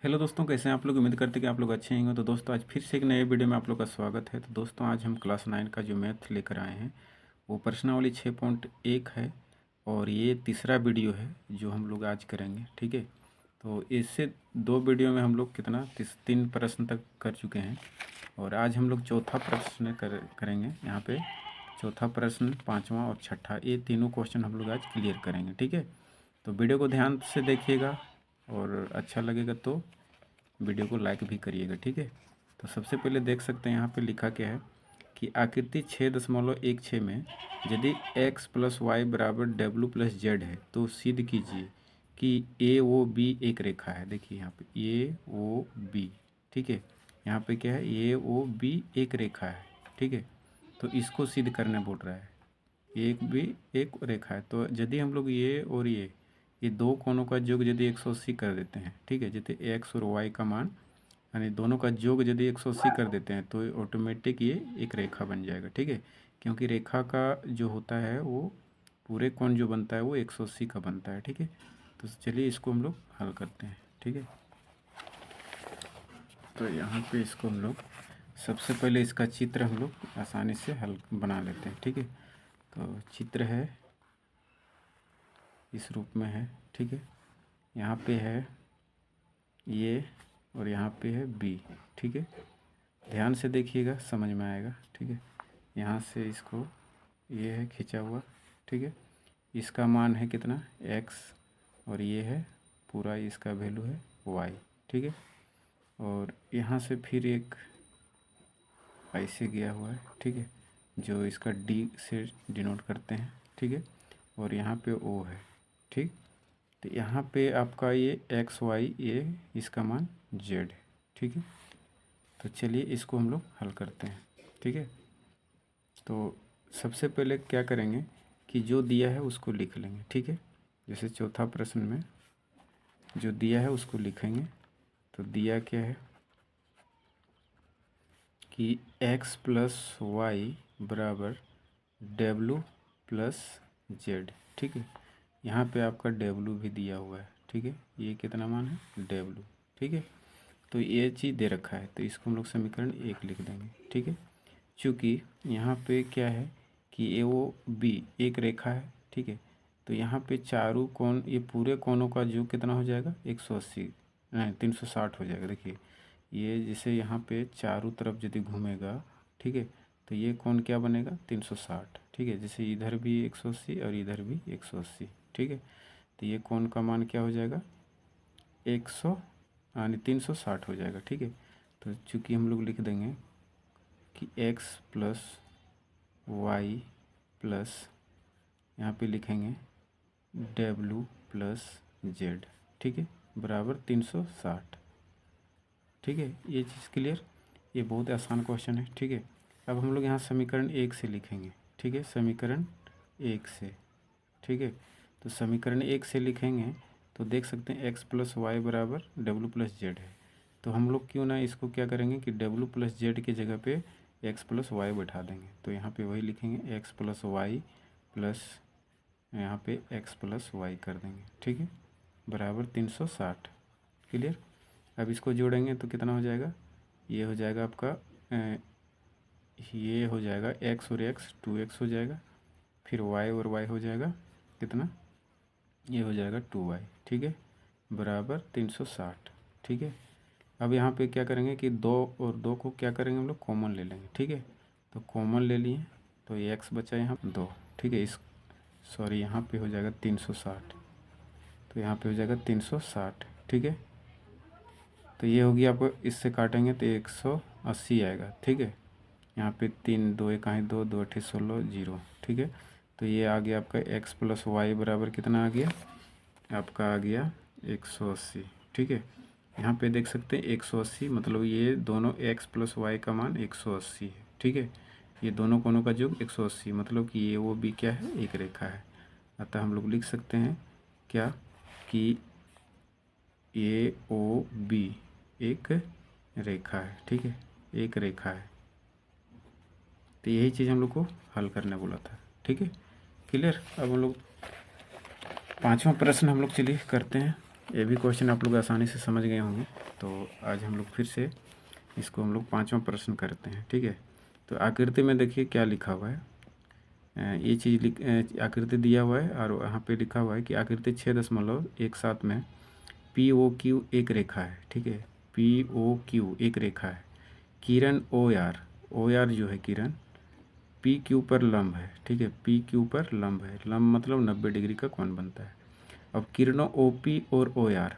Hello दोस्तों, कैसे हैं आप लोग। उम्मीद करते हैं कि आप लोग अच्छे होंगे। तो दोस्तों, आज फिर से एक नए वीडियो में आप लोग का स्वागत है। तो दोस्तों, आज हम क्लास 9 का जो मैथ लेकर आए हैं वो प्रश्नावली 6.1 है और ये तीसरा वीडियो है जो हम लोग आज करेंगे। ठीक है, तो इससे दो वीडियो में हम लोग कितना तीन प्रश्न तक कर चुके हैं और आज हम लोग चौथा प्रश्न करेंगे। यहाँ पे चौथा प्रश्न, पाँचवा और छठा, ये तीनों क्वेश्चन हम लोग आज क्लियर करेंगे। ठीक है, तो वीडियो को ध्यान से देखिएगा और अच्छा लगेगा तो वीडियो को लाइक भी करिएगा। ठीक है, तो सबसे पहले देख सकते हैं यहाँ पे लिखा क्या है कि आकृति 6.16 में यदि x प्लस वाई बराबर डब्ल्यू प्लस जेड है तो सिद्ध कीजिए कि ए ओ बी एक रेखा है। देखिए यहाँ पे ए ओ बी, ठीक है, यहाँ पे क्या है, ए ओ बी एक रेखा है। ठीक है, तो इसको सिद्ध करने बोल रहा है। एक भी एक रेखा है, तो यदि हम लोग ये और ये दो कोणों का योग यदि 180 कर देते हैं, ठीक है, जैसे एक्स और वाई का मान यानी दोनों का योग यदि 180 कर देते हैं तो ऑटोमेटिक ये एक रेखा बन जाएगा। ठीक है, क्योंकि रेखा का जो होता है वो पूरे कोण जो बनता है वो 180 का बनता है। ठीक है, तो चलिए इसको हम लोग हल करते हैं। ठीक है, तो यहाँ पे इसको हम लोग सबसे पहले इसका चित्र हम लोग आसानी से हल बना लेते हैं। ठीक है, तो चित्र है इस रूप में है। ठीक है, यहाँ पे है ये और यहाँ पे है बी। ठीक है, ध्यान से देखिएगा, समझ में आएगा। ठीक है, यहाँ से इसको ये है खींचा हुआ। ठीक है, इसका मान है कितना, x, और ये है पूरा इसका वैल्यू है y। ठीक है, और यहाँ से फिर एक ऐसे गया हुआ है। ठीक है, जो इसका d से डिनोट करते हैं। ठीक है, और यहाँ पे o है। ठीक, तो यहाँ पे आपका ये एक्स वाई, ये इसका मान जेड है। ठीक है, तो चलिए इसको हम लोग हल करते हैं। ठीक है, तो सबसे पहले क्या करेंगे कि जो दिया है उसको लिख लेंगे। ठीक है, जैसे चौथा प्रश्न में जो दिया है उसको लिखेंगे। तो दिया क्या है कि x प्लस वाई बराबर डब्लू प्लस जेड। ठीक है, यहाँ पे आपका डब्लू भी दिया हुआ है। ठीक है, ये कितना मान है, डब्लू। ठीक है, तो ये चीज़ दे रखा है तो इसको हम लोग समीकरण 1 लिख देंगे। ठीक है, चूँकि यहाँ पे क्या है कि ए ओ बी एक रेखा है। ठीक है, तो यहाँ पे चारों कोण, ये पूरे कोणों का जो कितना हो जाएगा, 180 नहीं 360 हो जाएगा। देखिए ये जैसे यहाँ पे चारों तरफ यदि घूमेगा, ठीक है, तो ये कोण क्या बनेगा, 360। ठीक है, जैसे इधर भी 180 और इधर भी 180। ठीक है, तो ये कोण का मान क्या हो जाएगा, 100 यानी 360 हो जाएगा। ठीक है, तो चूँकि हम लोग लिख देंगे कि x प्लस वाई प्लस यहाँ पे लिखेंगे डब्लू प्लस जेड। ठीक है, बराबर 360। ठीक है, ये चीज़ क्लियर। ये बहुत आसान क्वेश्चन है। ठीक है, अब हम लोग यहाँ समीकरण 1 से लिखेंगे। ठीक है, समीकरण 1 से। ठीक है, तो समीकरण 1 से लिखेंगे तो देख सकते हैं x प्लस वाई बराबर डब्लू प्लस जेड है। तो हम लोग क्यों ना इसको क्या करेंगे कि डब्लू प्लस जेड की जगह पे x प्लस वाई बैठा देंगे। तो यहाँ पे वही लिखेंगे x प्लस वाई प्लस यहाँ पे x प्लस वाई कर देंगे। ठीक है, बराबर 360। क्लियर। अब इसको जोड़ेंगे तो कितना हो जाएगा, ये हो जाएगा आपका ये हो जाएगा x और x 2x हो जाएगा, फिर y और y हो जाएगा कितना, ये हो जाएगा 2y। ठीक है, बराबर 360। ठीक है, अब यहाँ पे क्या करेंगे कि 2 और 2 को क्या करेंगे, हम लोग कॉमन ले लेंगे। ठीक है, तो कॉमन ले लिए तो ये x बचा यहाँ 2। ठीक है, इस सॉरी यहाँ पे हो जाएगा 360, तो यहाँ पे हो जाएगा 360। ठीक है, तो ये होगी, आपको इससे काटेंगे तो 180 आएगा। ठीक है, यहाँ पे 3 2 1 2 2 8 16 0। ठीक है, तो ये आ गया आपका x प्लस वाई बराबर कितना आ गया, आपका आ गया 180। ठीक है, यहाँ पे देख सकते हैं 180, मतलब ये दोनों x प्लस वाई का मान 180 है। ठीक है, ये दोनों कोणों का योग 180, मतलब कि ये वो भी क्या है, एक रेखा है। अतः हम लोग लिख सकते हैं क्या कि ए ओ बी एक रेखा है। ठीक है, एक रेखा है। तो यही चीज़ हम लोग को हल करने बोला था। ठीक है, क्लियर। अब हम लोग पांचवा प्रश्न हम लोग चलिए करते हैं। ये भी क्वेश्चन आप लोग आसानी से समझ गए होंगे। तो आज हम लोग फिर से इसको हम लोग 5वां प्रश्न करते हैं, ठीक है। तो आकृति में देखिए क्या लिखा हुआ है। ये चीज़ आकृति दिया हुआ है और यहाँ पे लिखा हुआ है कि आकृति 6.17 में POQ एक रेखा है, ठीक है। POQ एक रेखा है। किरण OR जो है किरण PQ पर लंब है, ठीक है। PQ पर लंब है, लंब मतलब 90 डिग्री का कोण बनता है। अब किरणों OP और OR,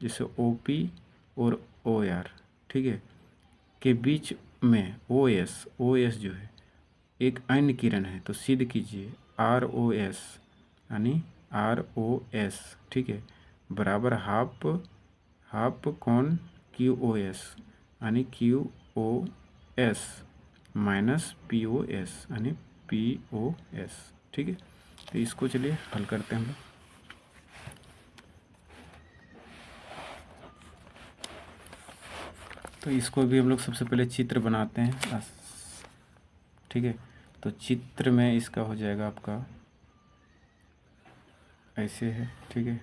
जैसे OP और OR, ठीक है, के बीच में OS जो है एक अन्य किरण है, तो सिद्ध कीजिए ROS, यानी ROS, ठीक है, बराबर हाफ कोण QOS, यानी QOS माइनस POS, यानी POS, ठीक है। तो इसको चलिए हल करते हैं हम लोग। तो इसको भी हम लोग सबसे पहले चित्र बनाते हैं, ठीक है। तो चित्र में इसका हो जाएगा आपका ऐसे है, ठीक है।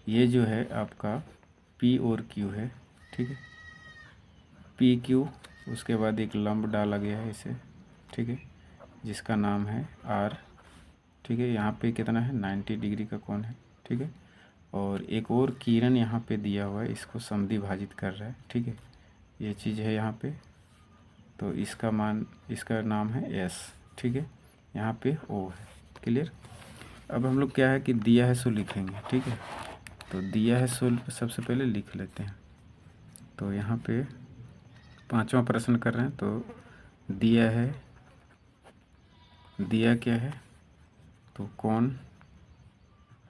ये जो है आपका P और Q है, ठीक है। PQ, उसके बाद एक लंब डाला गया है इसे, ठीक है, जिसका नाम है R, ठीक है। यहाँ पे कितना है 90 डिग्री का कोण है, ठीक है। और एक और किरण यहाँ पे दिया हुआ है, इसको समद्विभाजित कर रहा है, ठीक है। ये चीज़ है यहाँ पे, तो इसका नाम है S, ठीक है। यहाँ पे O है, क्लियर। अब हम लोग क्या है कि दिया है सो लिखेंगे, ठीक है। तो दिया है सो सबसे पहले लिख लेते हैं। तो यहाँ पे 5वां प्रश्न कर रहे हैं। तो दिया क्या है, तो कोण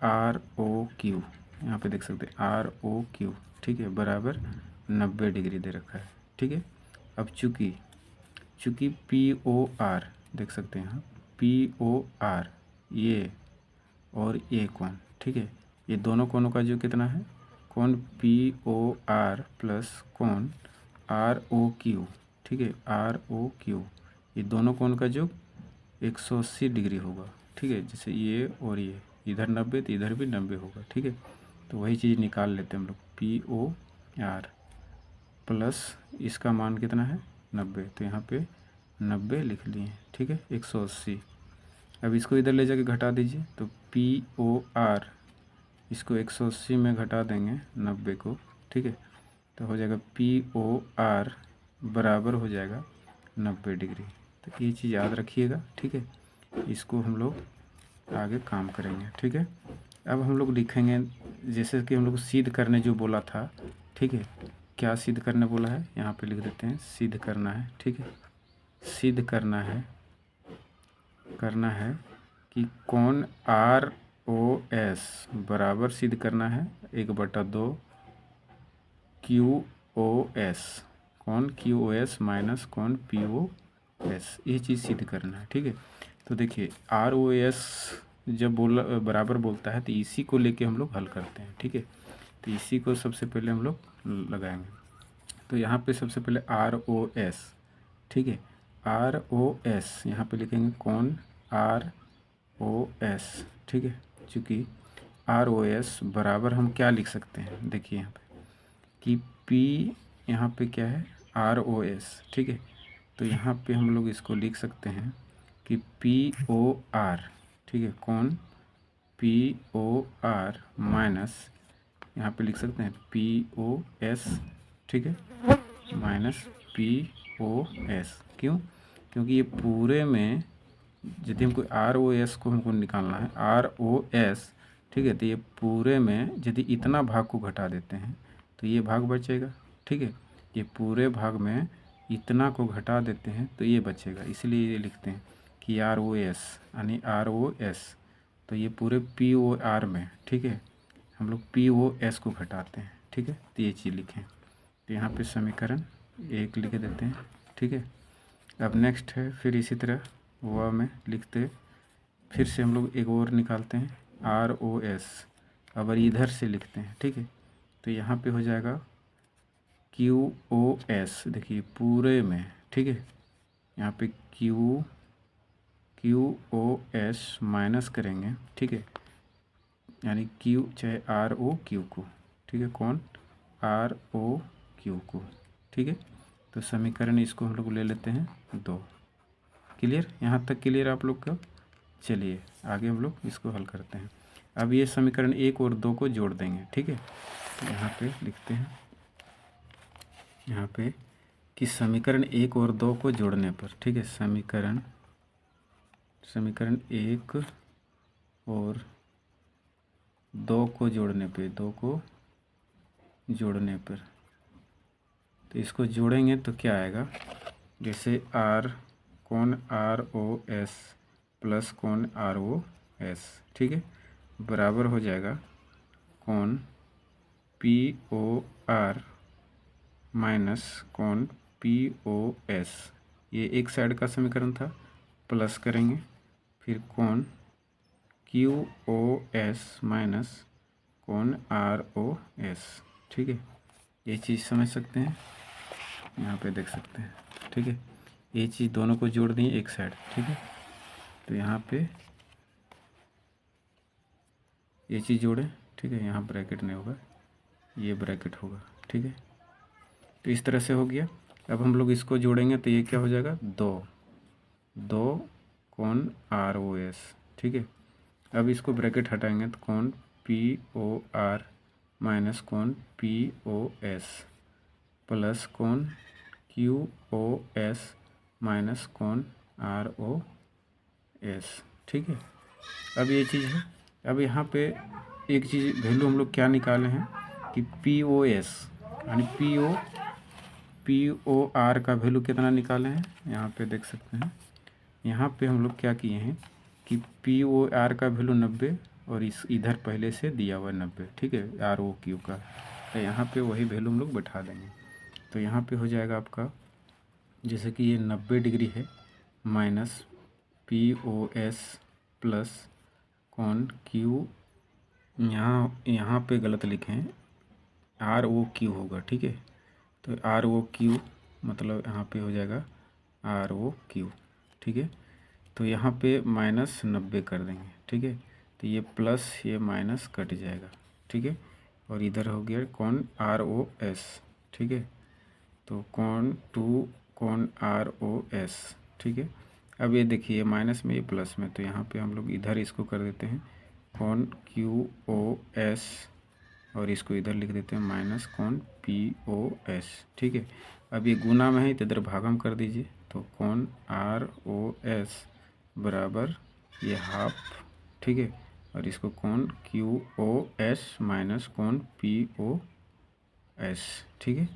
ROQ, यहाँ पे देख सकते हैं ROQ, ठीक है, बराबर 90 डिग्री दे रखा है, ठीक है। अब चूँकि POR देख सकते हैं, POR ये और ये कोण, ठीक है, ये दोनों कोणों का जो कितना है, कोण POR प्लस कोण ROQ, ठीक है, ROQ, ये दोनों कोण का जो 180 डिग्री होगा, ठीक है। जैसे ये और ये इधर 90 तो इधर भी 90 होगा, ठीक है। तो वही चीज़ निकाल लेते हैं हम लोग, POR प्लस इसका मान कितना है 90, तो यहाँ पे 90 लिख लिए, ठीक है, 180। अब इसको इधर ले जाके घटा दीजिए, तो POR इसको 180 में घटा देंगे 90 को, ठीक है। तो हो जाएगा POR बराबर हो जाएगा 90 डिग्री। तो ये चीज़ याद रखिएगा, ठीक है। इसको हम लोग आगे काम करेंगे, ठीक है। अब हम लोग लिखेंगे, जैसे कि हम लोग सिद्ध करने जो बोला था, ठीक है, क्या सिद्ध करने बोला है, यहाँ पे लिख देते हैं सिद्ध करना है, ठीक है। सिद्ध करना है कि कोण ROS बराबर सिद्ध करना है 1/2 QOS, कोण QOS माइनस कोण POS, ये चीज़ सिद्ध करना है, ठीक है। तो देखिए ROS जब बराबर बोलता है तो इसी को लेके हम लोग हल करते हैं, ठीक है। तो इसी को सबसे पहले हम लोग लगाएंगे। तो यहाँ पे सबसे पहले ROS, ठीक है, ROS यहाँ पे लिखेंगे कोण ROS, ठीक है। चूँकि ROS बराबर हम क्या लिख सकते हैं, देखिए यहाँ पे कि P यहाँ पे क्या है ROS, ठीक है। तो यहाँ पे हम लोग इसको लिख सकते हैं कि POR, ठीक है, कोण POR माइनस यहाँ पे लिख सकते हैं POS, ठीक है, माइनस POS। क्यों? क्योंकि ये पूरे में यदि हमको ROS को हमको निकालना है, ROS, ठीक है, तो ये पूरे में यदि इतना भाग को घटा देते हैं तो ये भाग बचेगा, ठीक है। ये पूरे भाग में इतना को घटा देते हैं तो ये बचेगा, इसलिए ये लिखते हैं कि ROS, यानी ROS, तो ये पूरे POR में, ठीक है, हम लोग POS को घटाते हैं, ठीक है। तो ये चीज़ लिखें, तो यहाँ पे समीकरण 1 लिख देते हैं, ठीक है। अब नेक्स्ट है फिर इसी तरह वह में लिखते, फिर से हम लोग एक और निकालते हैं ROS, अब इधर से लिखते हैं, ठीक है। तो यहाँ पे हो जाएगा QOS, देखिए पूरे में, ठीक है, यहाँ पे QOS माइनस करेंगे, ठीक है, यानी Q चाहे ROQ को, ठीक है, कौन आर ओ क्यू को, ठीक है। तो समीकरण इसको हम लोग ले लेते हैं 2। क्लियर, यहाँ तक क्लियर आप लोग का। चलिए आगे हम लोग इसको हल करते हैं। अब ये समीकरण 1 और 2 को जोड़ देंगे, ठीक है। तो यहाँ पे लिखते हैं, यहाँ पे कि समीकरण 1 और 2 को जोड़ने पर, ठीक है, समीकरण 1 और 2 को जोड़ने पे, 2 को जोड़ने पर, तो इसको जोड़ेंगे तो क्या आएगा, जैसे आर कौन आर ओ एस प्लस कौन आर ओ एस, ठीक है, बराबर हो जाएगा कौन पी ओ आर माइनस कौन पी ओ एस। ये एक साइड का समीकरण था, प्लस करेंगे फिर कौन क्यू ओ एस माइनस कौन आर ओ एस, ठीक है। ये चीज़ समझ सकते हैं, यहाँ पे देख सकते हैं, ठीक है। ये चीज़ दोनों को जोड़ दी एक साइड, ठीक है। तो यहाँ पे ये चीज़ जोड़े, ठीक है, यहाँ ब्रैकेट नहीं होगा, ये ब्रैकेट होगा, ठीक है। तो इस तरह से हो गया। अब हम लोग इसको जोड़ेंगे तो ये क्या हो जाएगा, 2 कौन आर ओ एस, ठीक है। अब इसको ब्रैकेट हटाएंगे तो कौन पी ओ आर माइनस कौन पी ओ एस प्लस कौन क्यू ओ एस माइनस कौन आर ओ एस, ठीक है। अब ये चीज़ है। अब यहाँ पे एक चीज़ वैल्यू हम लोग क्या निकाले हैं कि पी ओ एस यानी पी ओ आर का वैल्यू कितना निकाले हैं, यहाँ पे देख सकते हैं। यहाँ पे हम लोग क्या किए हैं कि पी ओ आर का वैल्यू 90 और इस इधर पहले से दिया हुआ 90, ठीक है, आर ओ क्यू का। तो यहाँ पे वही वैल्यू हम लोग बैठा देंगे। तो यहाँ पे हो जाएगा आपका, जैसे कि ये 90 डिग्री है, minus P O S plus कौन क्यू, यहाँ पे गलत लिखे हैं, आर ओ क्यू होगा, ठीक है। तो आर ओ क्यू मतलब यहाँ पे हो जाएगा आर ओ क्यू, ठीक है। तो यहाँ पे माइनस 90 कर देंगे, ठीक है। तो ये प्लस ये माइनस कट जाएगा, ठीक है। और इधर हो गया कौन आर ओ एस, ठीक है। तो कौन 2 कौन आर ओ एस, ठीक है। अब ये देखिए माइनस में ये प्लस में, तो यहाँ पे हम लोग इधर इसको कर देते हैं कौन क्यू ओ एस और इसको इधर लिख देते हैं माइनस कौन पी ओ एस, ठीक है। अब ये गुना में है तो इधर भागम कर दीजिए, तो कौन आर ओ एस बराबर ये हाफ, ठीक है। और इसको कौन क्यू ओ एस माइनस कौन पी ओ एस, ठीक है।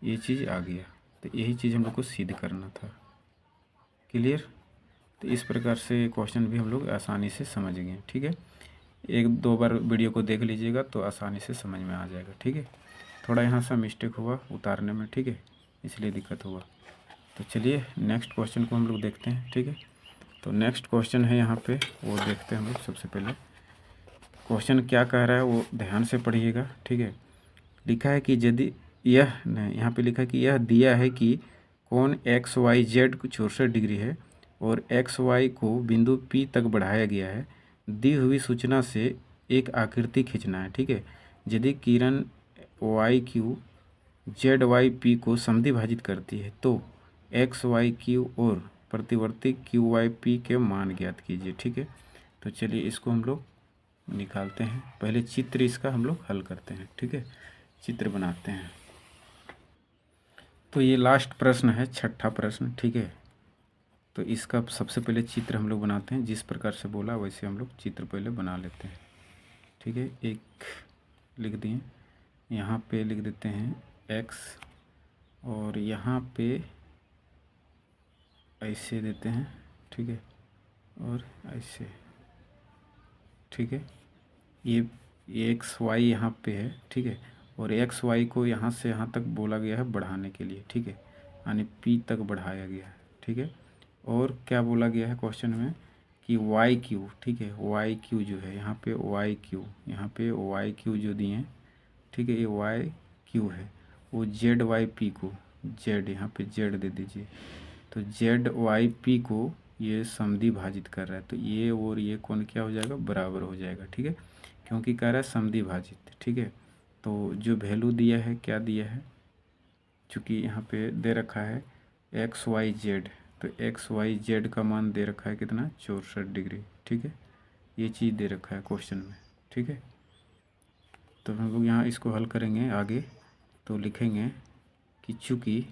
ये चीज़ आ गया। तो यही चीज़ हम लोग को सिद्ध करना था। क्लियर। तो इस प्रकार से क्वेश्चन भी हम लोग आसानी से समझ गए, ठीक है। 1-2 बार वीडियो को देख लीजिएगा तो आसानी से समझ में आ जाएगा, ठीक है। थोड़ा यहाँ से मिस्टेक हुआ उतारने में, ठीक है, इसलिए दिक्कत हुआ। तो चलिए नेक्स्ट क्वेश्चन को हम लोग देखते हैं, ठीक है। तो नेक्स्ट क्वेश्चन है यहाँ पे, वो देखते हैं हम लोग। सबसे पहले क्वेश्चन क्या कह रहा है वो ध्यान से पढ़िएगा, ठीक है। लिखा है कि यदि यह नहीं, यहाँ पे लिखा है कि यह दिया है कि कोण एक्स वाई जेड 64 डिग्री है और एक्स वाई को बिंदु P तक बढ़ाया गया है। दी हुई सूचना से एक आकृति खींचना है, ठीक है। यदि किरण Y Q Z Y P को समद्विभाजित करती है तो एक्स वाई क्यू और प्रतिवर्ती क्यू वाई पी के मान ज्ञात कीजिए, ठीक है। तो चलिए इसको हम लोग निकालते हैं। पहले चित्र इसका हम लोग हल करते हैं, ठीक है। चित्र बनाते हैं। तो ये लास्ट प्रश्न है, छठा प्रश्न, ठीक है। तो इसका सबसे पहले चित्र हम लोग बनाते हैं। जिस प्रकार से बोला वैसे हम लोग चित्र पहले बना लेते हैं, ठीक है। एक लिख दिए, यहाँ पे लिख देते हैं x और यहाँ पे ऐसे देते हैं, ठीक है, और ऐसे, ठीक है। ये एक्स वाई यहाँ पे है, ठीक है। और एक्स वाई को यहाँ से यहाँ तक बोला गया है बढ़ाने के लिए, ठीक है, यानी P तक बढ़ाया गया है, ठीक है। और क्या बोला गया है क्वेश्चन में कि वाई क्यू, ठीक है, वाई क्यू जो है यहाँ पे वाई क्यू, यहाँ पे वाई क्यू जो दिए हैं, ठीक है, ये वाई क्यू है, वो जेड वाई पी को जेड, यहाँ पे जेड दे दीजिए। तो जेड वाई पी को ये समद्विभाजित कर रहा है, तो ये और ये कोण क्या हो जाएगा, बराबर हो जाएगा, ठीक है, क्योंकि कह रहा है समद्विभाजित, ठीक है। तो जो वैल्यू दिया है क्या दिया है, चूँकि यहाँ पे दे रखा है एक्स वाई जेड, तो एक्स वाई जेड का मान दे रखा है कितना, 64 डिग्री। ठीक है, ये चीज़ दे रखा है क्वेश्चन में। ठीक है, तो हम लोग यहाँ इसको हल करेंगे आगे, तो लिखेंगे कि चूँकि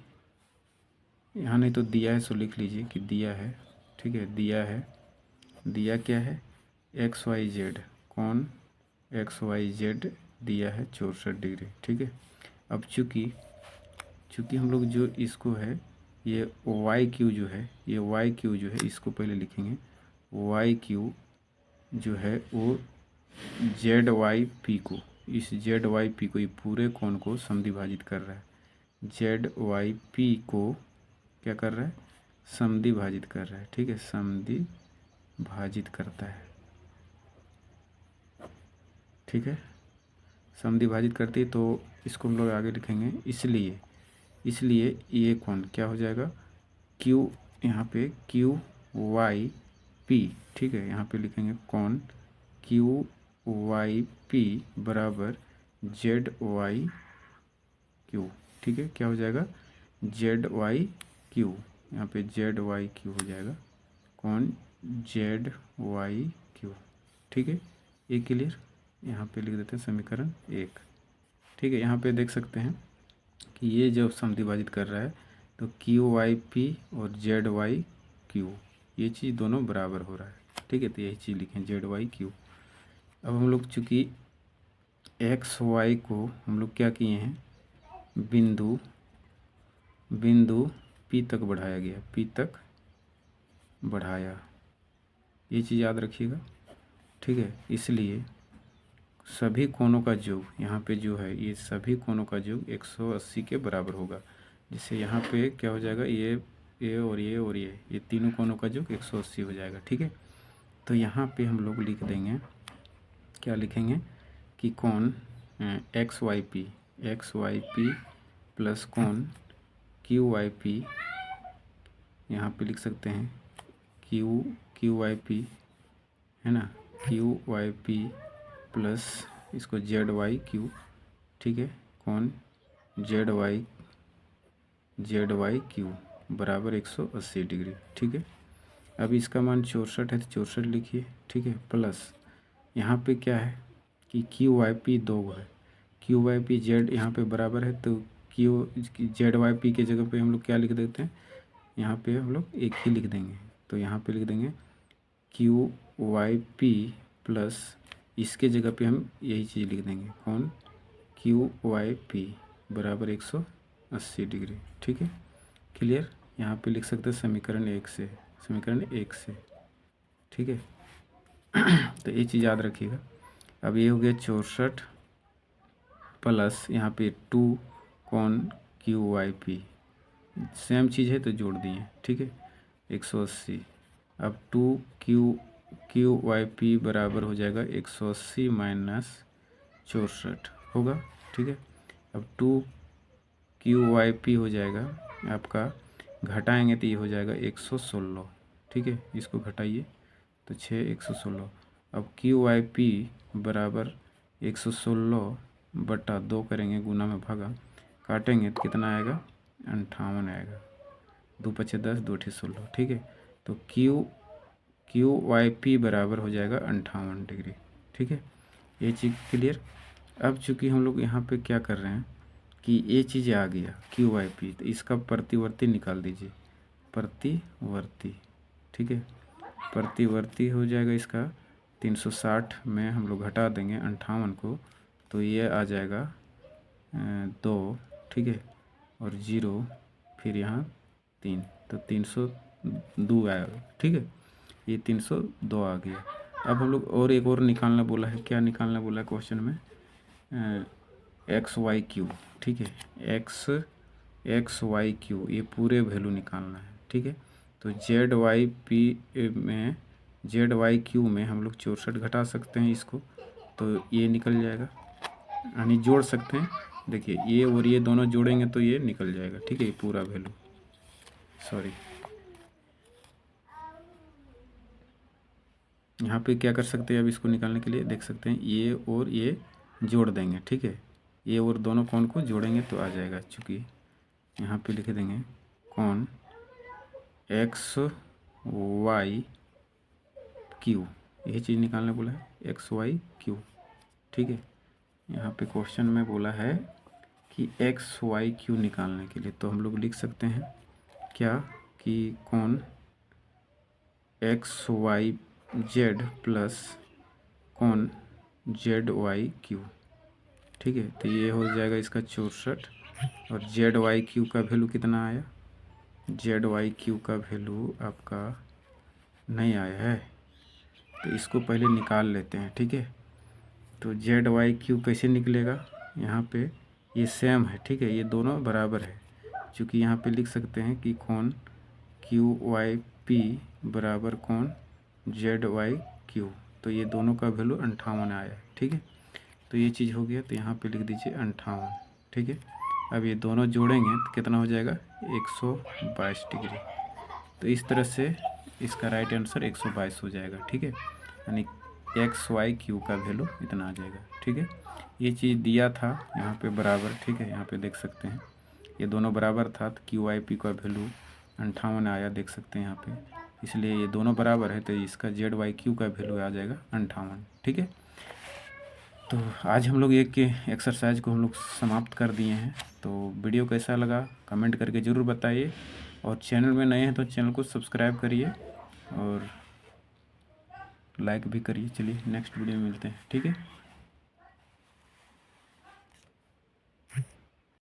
यहाँ नहीं तो दिया है, सो लिख लीजिए कि दिया है। ठीक है, दिया है, दिया क्या है, एक्स वाई जेड, कौन, एक्स वाई जेड दिया है 64 डिग्री। ठीक है, अब चूँकि हम लोग जो इसको है, ये वाई क्यू जो है, ये वाई क्यू जो है, इसको पहले लिखेंगे, वाई क्यू जो है वो जेड वाई पी को, इस जेड वाई पी को, ये पूरे कोण को समद्विभाजित कर रहा है। जेड वाई पी को क्या कर रहा है, समद्विभाजित कर रहा है। ठीक है, समद्विभाजित करता है। ठीक है, समद्विभाजित करती है, तो इसको हम लोग आगे लिखेंगे, इसलिए ये कोण क्या हो जाएगा, क्यू, यहाँ पे क्यू वाई पी। ठीक है, यहाँ पे लिखेंगे कोण क्यू वाई पी बराबर जेड वाई क्यू। ठीक है, क्या हो जाएगा, जेड वाई क्यू, यहाँ पे जेड वाई क्यू हो जाएगा, कोण जेड वाई क्यू। ठीक है, ये क्लियर, यहाँ पे लिख देते हैं समीकरण 1। ठीक है, यहाँ पे देख सकते हैं कि ये जब समद्विभाजित कर रहा है तो क्यू वाई पी और जेड वाई क्यू, ये चीज़ दोनों बराबर हो रहा है। ठीक है, तो यही चीज़ लिखें, जेड वाई क्यू। अब हम लोग चूँकि एक्स वाई को हम लोग क्या किए हैं, बिंदु पी तक बढ़ाया गया, पी तक बढ़ाया, ये चीज़ याद रखिएगा। ठीक है, इसलिए सभी कोणों का योग यहाँ पे जो है, ये सभी कोणों का योग 180 के बराबर होगा। जिससे यहाँ पे क्या हो जाएगा, ये और ये तीनों कोणों का योग 180 हो जाएगा। ठीक है, तो यहाँ पे हम लोग लिख देंगे, क्या लिखेंगे कि कोण एक्स वाई पी प्लस कोण क्यू वाई पी, यहाँ पे लिख सकते हैं क्यू वाई पी, है ना, क्यू वाई पी प्लस इसको जेड वाई क्यू। ठीक है, कोण जेड वाई क्यू बराबर 180 डिग्री। ठीक है, अब इसका मान 64 है तो 64 लिखिए। ठीक है, प्लस यहाँ पे क्या है कि क्यू वाई पी 2 है, क्यू वाई पी जेड यहाँ पे बराबर है, तो क्यू जेड वाई पी के जगह पे हम लोग क्या लिख देते हैं, यहाँ पे हम लोग एक ही लिख देंगे, तो यहाँ पे लिख देंगे क्यू वाई पी प्लस, इसके जगह पे हम यही चीज़ लिख देंगे, कौन क्यू वाई पी बराबर 180 डिग्री। ठीक है, क्लियर, यहाँ पे लिख सकते हैं समीकरण 1 से, समीकरण 1 से। ठीक है, तो ये चीज़ याद रखिएगा। अब ये हो गया 64 प्लस यहाँ पे 2 कौन क्यू वाई पी, सेम चीज़ है तो जोड़ दिए। ठीक है, 180, अब 2 क्यू वाई पी बराबर हो जाएगा 180 माइनस 64 होगा। ठीक है, अब 2 क्यू वाई पी हो जाएगा आपका, घटाएंगे तो ये हो जाएगा 116। ठीक है, इसको घटाइए तो 6 116। अब क्यू वाई पी बराबर 116 बटा 2 करेंगे, गुना में भागा, काटेंगे तो कितना आएगा, 58 आएगा, 2 पचे 10, 2 अठे 16। ठीक है, तो क्यू वाई पी बराबर हो जाएगा 58 डिग्री। ठीक है, ये चीज़ क्लियर। अब चूँकि हम लोग यहाँ पे क्या कर रहे हैं कि ये चीज़ आ गया क्यू वाई पी, तो इसका प्रतिवर्ती निकाल दीजिए, प्रतिवर्ती। ठीक है, प्रतिवर्ती हो जाएगा इसका 360 में हम लोग घटा देंगे 58 को, तो ये आ जाएगा 2। ठीक है, और 0 फिर यहाँ 3, तो 302 आएगा। ठीक है, ये 302 आ गया। अब हम लोग और एक और निकालना बोला है, क्या निकालना बोला है क्वेश्चन में, एक्स वाई क्यू। ठीक है, एक्स वाई क्यू, ये पूरे वैल्यू निकालना है। ठीक है, तो जेड वाई क्यू में हम लोग 64 घटा सकते हैं इसको, तो ये निकल जाएगा, यानी जोड़ सकते हैं। देखिए ये और ये दोनों जोड़ेंगे तो ये निकल जाएगा। ठीक है, ये पूरा वैल्यू, सॉरी, यहाँ पे क्या कर सकते हैं, अब इसको निकालने के लिए देख सकते हैं ये और ये जोड़ देंगे। ठीक है, ये और दोनों कोण को जोड़ेंगे तो आ जाएगा। चूँकि यहाँ पे लिख देंगे कोण एक्स वाई क्यू, यही चीज़ निकालने बोला है, एक्स वाई क्यू। ठीक है, यहाँ पे क्वेश्चन में बोला है कि एक्स वाई क्यू निकालने के लिए, तो हम लोग लिख सकते हैं क्या कि कोण एक्स वाई जेड प्लस कोण जेड वाई क्यू। ठीक है, तो ये हो जाएगा इसका 64। और जेड वाई क्यू का वैल्यू कितना आया? जेड वाई क्यू का वैल्यू आपका नहीं आया है, तो इसको पहले निकाल लेते हैं। ठीक है, तो जेड वाई क्यू कैसे निकलेगा? यहाँ पे ये सेम है। ठीक है, ये दोनों बराबर है, क्योंकि यहाँ पे लिख सकते हैं कि कोण क्यू वाई पी बराबर कोण जेड वाई क्यू, तो ये दोनों का वैल्यू 58 आया है। ठीक है, तो ये चीज़ हो गया, तो यहाँ पे लिख दीजिए 58। ठीक है, अब ये दोनों जोड़ेंगे तो कितना हो जाएगा? 122 डिग्री। तो इस तरह से इसका राइट आंसर 122 हो जाएगा। ठीक है, यानी एक्स वाई क्यू का वैल्यू इतना आ जाएगा। ठीक है, ये चीज़ दिया था यहाँ पे बराबर। ठीक है, यहाँ पे देख सकते हैं ये दोनों बराबर था, तो क्यू वाई पी का वैल्यू 58 आया, देख सकते हैं यहाँ पे, इसलिए ये दोनों बराबर है, तो इसका जेड वाई क्यू का वैल्यू आ जाएगा 58। ठीक है, तो आज हम लोग एक एक्सरसाइज को हम लोग समाप्त कर दिए हैं। तो वीडियो कैसा लगा कमेंट करके ज़रूर बताइए, और चैनल में नए हैं तो चैनल को सब्सक्राइब करिए और लाइक भी करिए। चलिए नेक्स्ट वीडियो में मिलते हैं। ठीक है।